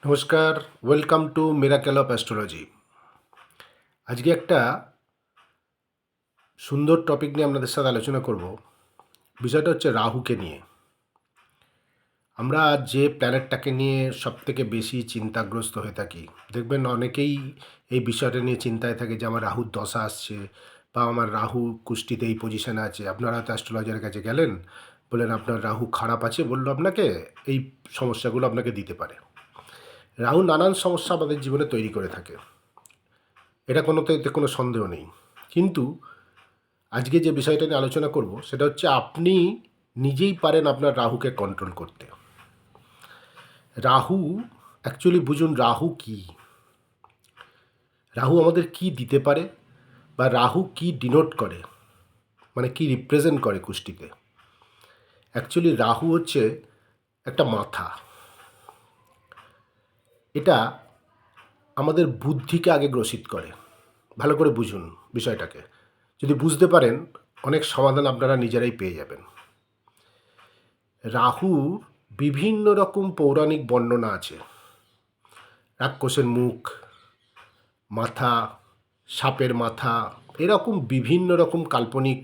নমস্কার, welcome to miracle of astrology. আজকে একটা সুন্দর টপিক নিয়ে আপনাদের সাথে আলোচনা করব। বিষয়টা হচ্ছে রাহুকে নিয়ে। আমরা যে প্ল্যানেটটাকে নিয়ে সবথেকে বেশি চিন্তাগ্রস্ত হয়ে থাকি, দেখবেন অনেকেই এই বিষয়টা নিয়ে চিন্তায় থাকে যে আমার রাহুর দশা আসছে বা আমার রাহু কুষ্টিতে এই পজিশনে আছে। আপনারা হয়তো অ্যাস্ট্রোলজারের কাছে গেলেন, বললেন আপনার রাহু খারাপ আছে, বললো আপনাকে এই সমস্যাগুলো আপনাকে দিতে পারে। রাহু নানান সমস্যা আমাদের জীবনে তৈরি করে থাকে, এটা এতে কোনো সন্দেহ নেই। কিন্তু আজকে যে বিষয়টা নিয়ে আলোচনা করব সেটা হচ্ছে আপনি নিজেই পারেন আপনার রাহুকে কন্ট্রোল করতে। রাহু, অ্যাকচুয়ালি বুঝুন রাহু কি, রাহু আমাদের কি দিতে পারে বা রাহু কি ডিনোট করে, মানে কি রিপ্রেজেন্ট করে কুষ্টিতে। অ্যাকচুয়ালি রাহু হচ্ছে একটা মাথা। এটা আমাদের বুদ্ধিকে আগে গ্রসিত করে। ভালো করে বুঝুন বিষয়টাকে। যদি বুঝতে পারেন, অনেক সমাধান আপনারা নিজেরাই পেয়ে যাবেন। রাহুর বিভিন্ন রকম পৌরাণিক বর্ণনা আছে। রাক্ষসের মুখ, মাথা, সাপের মাথা, এরকম বিভিন্ন রকম কাল্পনিক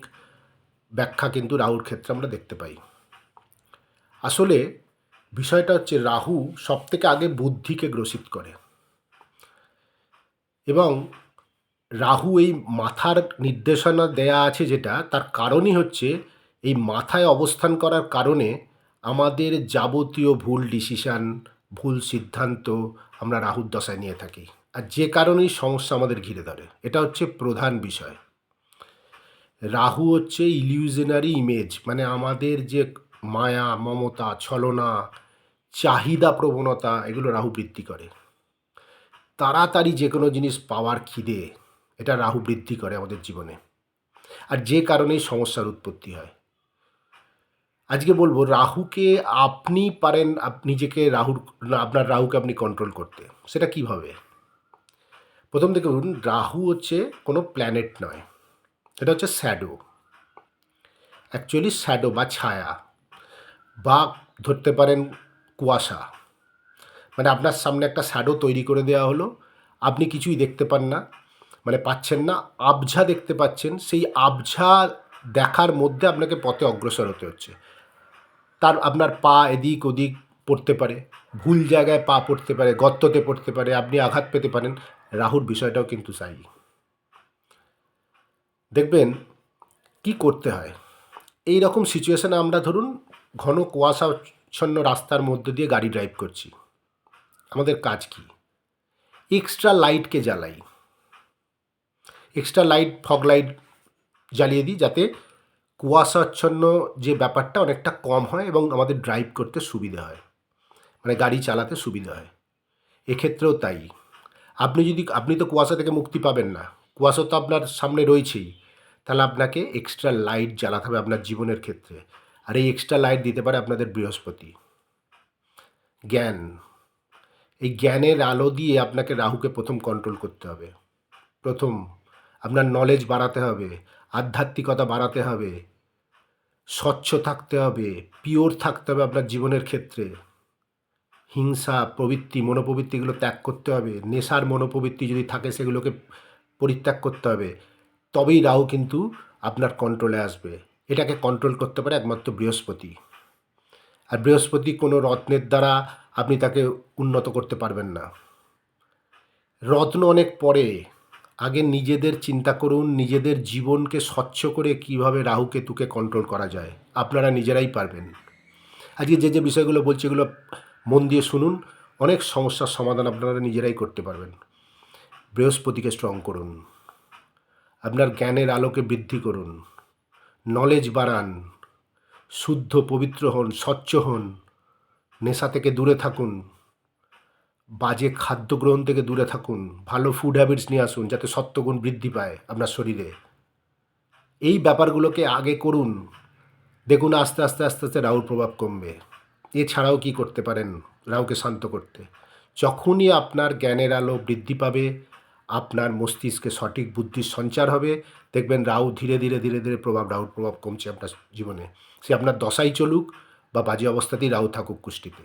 ব্যাখ্যা কিন্তু রাহুর ক্ষেত্রে আমরা দেখতে পাই। আসলে বিষয়টা হচ্ছে রাহু সবথেকে আগে বুদ্ধিকে গ্রসিত করে, এবং রাহু এই মাথার নির্দেশনা দেয়া আছে যেটা, তার কারণই হচ্ছে এই মাথায় অবস্থান করার কারণে আমাদের যাবতীয় ভুল ডিসিশান, ভুল সিদ্ধান্ত আমরা রাহুর দশায় নিয়ে থাকি। আর যে কারণেই সমস্যা আমাদের ঘিরে ধরে, এটা হচ্ছে প্রধান বিষয়। রাহু হচ্ছে ইলিউশনারি ইমেজ, মানে আমাদের যে মায়া, মমতা, ছলনা, চাহিদা প্রবণতা, এগুলো রাহু বৃদ্ধি করে। তাড়াতাড়ি যে কোনো জিনিস পাওয়ার খিদে, এটা রাহু বৃদ্ধি করে আমাদের জীবনে। আর যে কারণেই সমস্যার উৎপত্তি হয়। আজকে বলবো রাহুকে আপনি পারেন নিজেকে আপনার রাহুকে আপনি কন্ট্রোল করতে। সেটা কিভাবে? প্রথম থেকে বলুন, রাহু হচ্ছে কোনো প্ল্যানেট নয়, এটা হচ্ছে শ্যাডো। অ্যাকচুয়ালি শ্যাডো বা ছায়া, বা ধরতে পারেন কুয়াশা। মানে আপনার সামনে একটা শ্যাডো তৈরি করে দেওয়া হলো, আপনি কিছুই দেখতে পান না, মানে পাচ্ছেন না, আবঝা দেখতে পাচ্ছেন। সেই আবঝা দেখার মধ্যে আপনাকে পথে অগ্রসর হতে হচ্ছে। আপনার পা এদিক ওদিক পড়তে পারে, ভুল জায়গায় পা পড়তে পারে, গর্ততে পড়তে পারে, আপনি আঘাত পেতে পারেন। রাহুর বিষয়টাও কিন্তু তাই। দেখবেন কি করতে হয় এই রকম সিচুয়েশনে। আমরা ধরুন ঘন কুয়াশাচ্ছন্ন রাস্তার মধ্যে দিয়ে গাড়ি ড্রাইভ করছি, আমাদের কাজ কি? এক্সট্রা লাইটকে জ্বালাই, এক্সট্রা লাইট, ফগ লাইট জ্বালিয়ে দিই, যাতে কুয়াশাচ্ছন্ন যে ব্যাপারটা অনেকটা কম হয় এবং আমাদের ড্রাইভ করতে সুবিধা হয়, মানে গাড়ি চালাতে সুবিধা হয়। এক্ষেত্রেও তাই। আপনি তো কুয়াশা থেকে মুক্তি পাবেন না, কুয়াশা তো আপনার সামনে রয়েছেই। তাহলে আপনাকে এক্সট্রা লাইট জ্বালাতে হবে আপনার জীবনের ক্ষেত্রে। আর এই এক্সট্রা লাইট দিতে পারে আপনাদের বৃহস্পতি। জ্ঞান, এই জ্ঞানের আলো দিয়ে আপনাকে রাহুকে প্রথম কন্ট্রোল করতে হবে। প্রথম আপনার নলেজ বাড়াতে হবে, আধ্যাত্মিকতা বাড়াতে হবে, স্বচ্ছ থাকতে হবে, পিওর থাকতে হবে আপনার জীবনের ক্ষেত্রে। হিংসা প্রবৃত্তি, মনোপ্রবৃত্তিগুলো ত্যাগ করতে হবে। নেশার মনোপ্রবৃত্তি যদি থাকে সেগুলোকে পরিত্যাগ করতে হবে। তবেই রাহু কিন্তু আপনার কন্ট্রোলে আসবে। এটাকে কন্ট্রোল করতে পারে একমাত্র বৃহস্পতি। আর বৃহস্পতি কোনো রত্নের দ্বারা আপনি তাকে উন্নত করতে পারবেন না। রত্ন অনেক পরে, আগে নিজেদের চিন্তা করুন, নিজেদের জীবনকে স্বচ্ছ করে কিভাবে রাহুকেতুকে কন্ট্রোল করা যায়। আপনারা নিজেরাই পারবেন। আজকে যে বিষয়গুলো বলছি এগুলো মন দিয়ে শুনুন, অনেক সমস্যার সমাধান আপনারা নিজেরাই করতে পারবেন। বৃহস্পতিকে স্ট্রং করুন, আপনার জ্ঞানের আলোকে বৃদ্ধি করুন, নলেজ বাড়ান, শুদ্ধ পবিত্র হন, স্বচ্ছ হন, নেশা থেকে দূরে থাকুন, বাজে খাদ্য গ্রহণ থেকে দূরে থাকুন, ভালো ফুড হ্যাবিটস নিয়ে আসুন যাতে সত্ত্বগুণ বৃদ্ধি পায় আপনার শরীরে। এই ব্যাপারগুলোকে আগে করুন, দেখুন আস্তে আস্তে আস্তে আস্তে রাহুর প্রভাব কমবে। এছাড়াও কি করতে পারেন রাহুকে শান্ত করতে? যখনই আপনার জ্ঞানের আলো বৃদ্ধি পাবে, আপনার মস্তিষ্কে সঠিক বুদ্ধির সঞ্চার হবে, দেখবেন রাহু ধীরে ধীরে ধীরে ধীরে রাহুর প্রভাব কমছে আপনার জীবনে। সে আপনার দশাই চলুক বা বাজে অবস্থাতেই রাহু থাকুক কুষ্টিতে।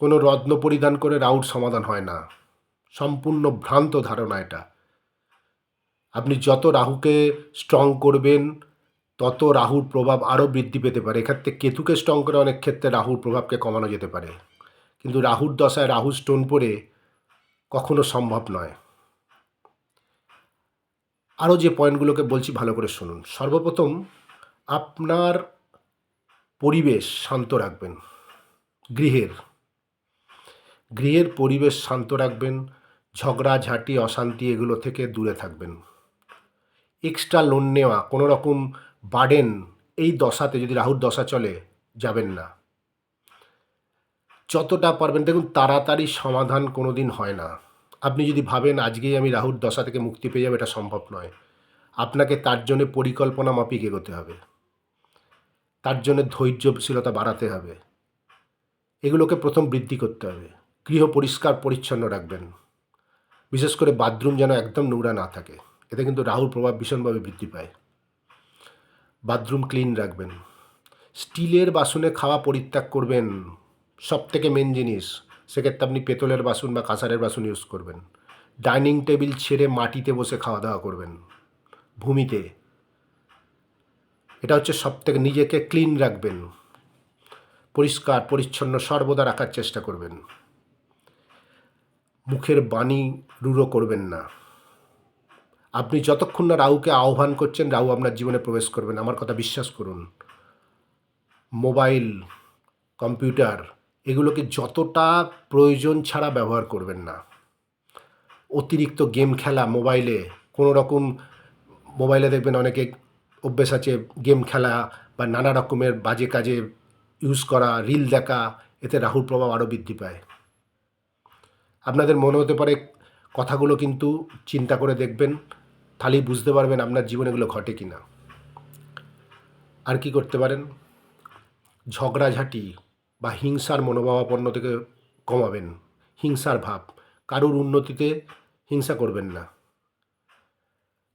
কোনো রত্ন পরিধান করে রাহুর সমাধান হয় না, সম্পূর্ণ ভ্রান্ত ধারণা এটা। আপনি যত রাহুকে স্ট্রং করবেন তত রাহুর প্রভাব আরও বৃদ্ধি পেতে পারে। এক্ষেত্রে কেতুকে স্ট্রং করে অনেক ক্ষেত্রে রাহুর প্রভাবকে কমানো যেতে পারে, কিন্তু রাহুর দশায় রাহু স্টোন পড়ে কখনো সম্ভব নয়। আরও যে পয়েন্টগুলোকে বলছি ভালো করে শুনুন। সর্বপ্রথম আপনার পরিবেশ শান্ত রাখবেন। গৃহের পরিবেশ শান্ত রাখবেন, ঝগড়াঝাঁটি অশান্তি এগুলো থেকে দূরে থাকবেন। এক্সট্রা লোন নেওয়া, কোনো রকম বার্ডেন এই দশাতে যদি রাহুর দশা চলে যাবেন না। যতটা পারবেন, দেখুন তাড়াতাড়ি সমাধান কোনো দিন হয় না। আপনি যদি ভাবেন আজকেই আমি রাহুর দশা থেকে মুক্তি পেয়ে যাবো, এটা সম্ভব নয়। আপনাকে তার জন্যে পরিকল্পনা মাফিক এগোতে হবে, তার জন্য ধৈর্যশীলতা বাড়াতে হবে, এগুলোকে প্রথম বৃদ্ধি করতে হবে। গৃহ পরিষ্কার পরিচ্ছন্ন রাখবেন, বিশেষ করে বাথরুম যেন একদম নোংরা না থাকে, এতে কিন্তু রাহুর প্রভাব ভীষণভাবে বৃদ্ধি পায়। বাথরুম ক্লিন রাখবেন। স্টিলের বাসনে খাওয়া পরিত্যাগ করবেন, সবথেকে মেন জিনিস। সেক্ষেত্রে আপনি পেতলের বাসন বা কাঁসারের বাসন ইউজ করবেন। ডাইনিং টেবিল ছেড়ে মাটিতে বসে খাওয়া দাওয়া করবেন, ভূমিতে। এটা হচ্ছে সবথেকে, নিজেকে ক্লিন রাখবেন, পরিষ্কার পরিচ্ছন্ন সর্বদা রাখার চেষ্টা করবেন। মুখের বাণী রূঢ় করবেন না। আপনি যতক্ষণ না রাহুকে আহ্বান করছেন, রাহু আপনার জীবনে প্রবেশ করবেন, আমার কথা বিশ্বাস করুন। মোবাইল, কম্পিউটার এগুলোকে যতটা প্রয়োজন ছাড়া ব্যবহার করবেন না। অতিরিক্ত গেম খেলা মোবাইলে, কোনো রকম মোবাইলে দেখবেন অনেকে অভ্যেস আছে গেম খেলা বা নানা রকমের বাজে কাজে ইউজ করা, রিল দেখা, এতে রাহুর প্রভাব আরও বৃদ্ধি পায়। আপনাদের মনে হতে পারে কথাগুলো, কিন্তু চিন্তা করে দেখবেন, তাহলেই বুঝতে পারবেন আপনার জীবনে এগুলো ঘটে কি না। আর কি করতে পারেন? ঝগড়াঝাঁটি বা হিংসার মনোভাবাপন্ন থেকে কমাবেন। হিংসার ভাব, কারোর উন্নতিতে হিংসা করবেন না।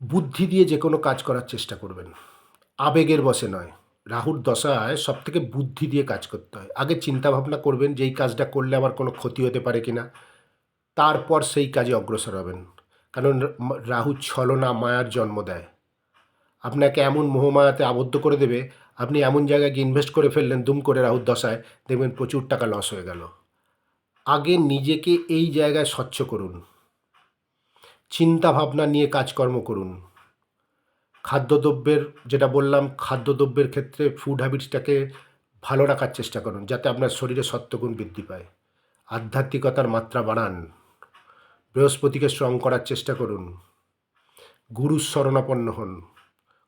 বুদ্ধি দিয়ে যে কোনো কাজ করার চেষ্টা করবেন, আবেগের বশে নয়। রাহুর দশায় সবথেকে বুদ্ধি দিয়ে কাজ করতে হয়। আগে চিন্তা ভাবনা করবেন যে এই কাজটা করলে আমার কোনো ক্ষতি হতে পারে কি না, তারপর সেই কাজে অগ্রসর হবেন। কারণ রাহু ছলনা মায়ার জন্ম দেয়। আপনাকে এমন মোহমায়াতে আবদ্ধ করে দেবে, আপনি এমন জায়গায় গিয়ে ইনভেস্ট করে ফেললেন দুম করে রাহুর দশায়, দেখবেন প্রচুর টাকা লস হয়ে গেল। আগে নিজেকে এই জায়গায় স্বচ্ছ করুন, চিন্তা ভাবনা নিয়ে কাজকর্ম করুন। খাদ্যদ্রব্যের, যেটা বললাম, খাদ্যদ্রব্যের ক্ষেত্রে ফুড হ্যাবিটসটাকে ভালো রাখার চেষ্টা করুন, যাতে আপনার শরীরে সত্ত্বগুণ বৃদ্ধি পায়। আধ্যাত্মিকতার মাত্রা বাড়ান, বৃহস্পতিকে স্ট্রং করার চেষ্টা করুন, গুরুর শরণাপন্ন হন,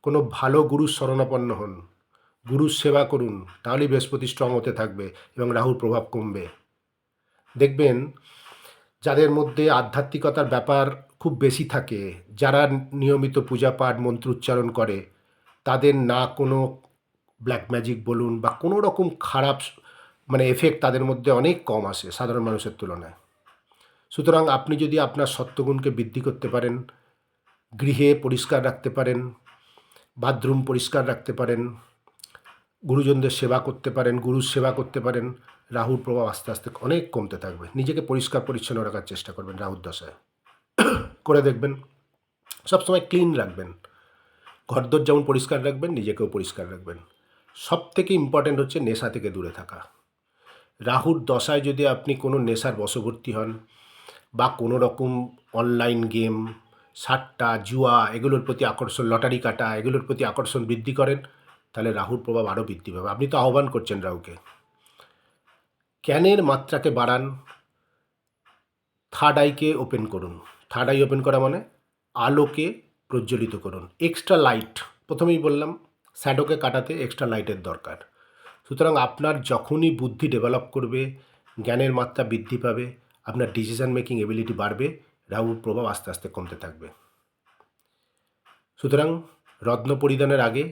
কোনো ভালো গুরুর শরণাপন্ন হন, গুরুর সেবা করুন, তাহলেই বৃহস্পতি স্ট্রং হতে থাকবে এবং রাহুর প্রভাব কমবে। দেখবেন যাদের মধ্যে আধ্যাত্মিকতার ব্যাপার খুব বেশি থাকে, যারা নিয়মিত পূজা পাঠ মন্ত্র উচ্চারণ করে, তাদের না কোনো ব্ল্যাক ম্যাজিক বলুন বা কোনো রকম খারাপ এফেক্ট তাদের মধ্যে অনেক কম আসে সাধারণ মানুষের তুলনায়। সুতরাং আপনি যদি আপনার সত্ত্বগুণকে বৃদ্ধি করতে পারেন, গৃহে পরিষ্কার রাখতে পারেন, বাথরুম পরিষ্কার রাখতে পারেন, গুরুজনদের সেবা করতে পারেন, গুরুর সেবা করতে পারেন, রাহুর প্রভাব আস্তে আস্তে অনেক কমতে থাকবে। নিজেকে পরিষ্কার পরিচ্ছন্ন রাখার চেষ্টা করবেন রাহুর দশায়, করে দেখবেন। সবসময় ক্লিন রাখবেন, ঘরদোর যেমন পরিষ্কার রাখবেন, নিজেকেও পরিষ্কার রাখবেন। সবথেকে ইম্পর্ট্যান্ট হচ্ছে নেশা থেকে দূরে থাকা। রাহুর দশায় যদি আপনি কোনো নেশার বশবর্তী হন বা কোনো রকম অনলাইন গেম, সাট্টা, জুয়া এগুলোর প্রতি আকর্ষণ, লটারি কাটা এগুলোর প্রতি আকর্ষণ বৃদ্ধি করেন, তাহলে রাহুর প্রভাব আরও বৃদ্ধি পাবে। আপনি তো আহ্বান করছেন রাহুকে। জ্ঞানের মাত্রাকে বাড়ান, থার্ড আইকে ওপেন করুন। থার্ড আই ওপেন করা মানে আলোকে প্রজ্বলিত করুন। এক্সট্রা লাইট, প্রথমেই বললাম শ্যাডোকে কাটাতে এক্সট্রা লাইটের দরকার। সুতরাং আপনার যখনই বুদ্ধি ডেভেলপ করবে, জ্ঞানের মাত্রা বৃদ্ধি পাবে, আপনার ডিসিশন মেকিং এবিলিটি বাড়বে, রাহুর প্রভাব আস্তে আস্তে কমতে থাকবে। সুতরাং রত্ন পরিধানের আগে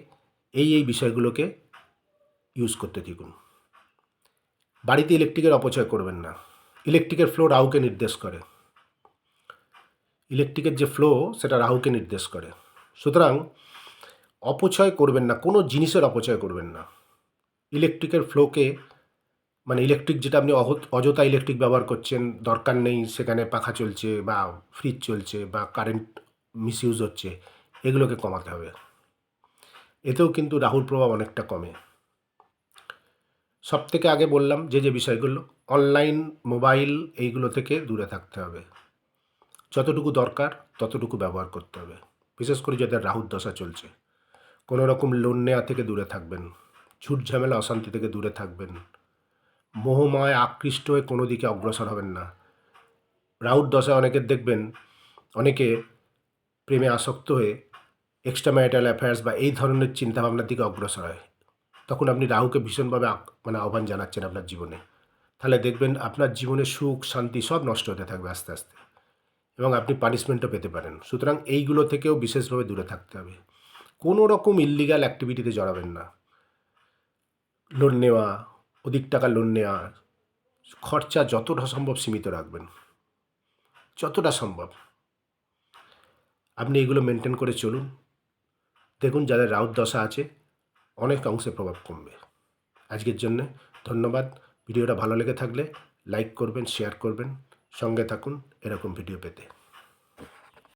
এই বিষয়গুলোকে ইউজ করতে থাকুন। বাড়িতে ইলেকট্রিকের অপচয় করবেন না। ইলেকট্রিকের ফ্লো রাহুকে নির্দেশ করে, ইলেকট্রিকের যে ফ্লো সেটা রাহুকে নির্দেশ করে। সুতরাং অপচয় করবেন না, কোনো জিনিসের অপচয় করবেন না। ইলেকট্রিকের ফ্লোকে মানে ইলেকট্রিক যেটা আপনি অযথা ইলেকট্রিক ব্যবহার করছেন, দরকার নেই, সেখানে পাখা চলছে বা ফ্রিজ চলছে বা কারেন্ট মিসইউজ হচ্ছে, এগুলোকে কমাতে হবে। এতেও কিন্তু রাহুর প্রভাব অনেকটা কমে। সবথেকে আগে বললাম যে বিষয়গুলো, অনলাইন, মোবাইল এইগুলো থেকে দূরে থাকতে হবে। যতটুকু দরকার ততটুকু ব্যবহার করতে হবে। বিশেষ করে যাদের রাহুর দশা চলছে। কোনো রকম লোন নেওয়া থেকে দূরে থাকবেন। ঝুট ঝামেলা অশান্তি থেকে দূরে থাকবেন। মোহময় আকৃষ্ট হয়ে কোনো দিকে অগ্রসর হবেন না। রাহুর দশায় অনেকের দেখবেন, অনেকে প্রেমে আসক্ত হয়ে এক্সট্রা ম্যারিটাল অ্যাফেয়ার্স বা এই ধরনের চিন্তাভাবনার দিকে অগ্রসর হয়। তখন আপনি রাহুকে ভীষণভাবে আহ্বান জানাচ্ছেন আপনার জীবনে। তাহলে দেখবেন আপনার জীবনে সুখ শান্তি সব নষ্ট হতে থাকবে আস্তে আস্তে, এবং আপনি পানিশমেন্টও পেতে পারেন। সুতরাং এইগুলো থেকেও বিশেষভাবে দূরে থাকতে হবে। কোনো রকম ইল্লিগাল অ্যাক্টিভিটিতে জড়াবেন না। লোন নেওয়া, অধিক টাকা লোন নেওয়া, খরচা যতটা সম্ভব সীমিত রাখবেন, যতটা সম্ভব আপনি এগুলো মেনটেন করে চলুন। দেখুন যাদের রাহুর দশা আছে অনেক অংশে প্রভাব কমবে। আজকের জন্যে ধন্যবাদ। ভিডিওটা ভালো লেগে থাকলে লাইক করবেন, শেয়ার করবেন, সঙ্গে থাকুন এরকম ভিডিও পেতে।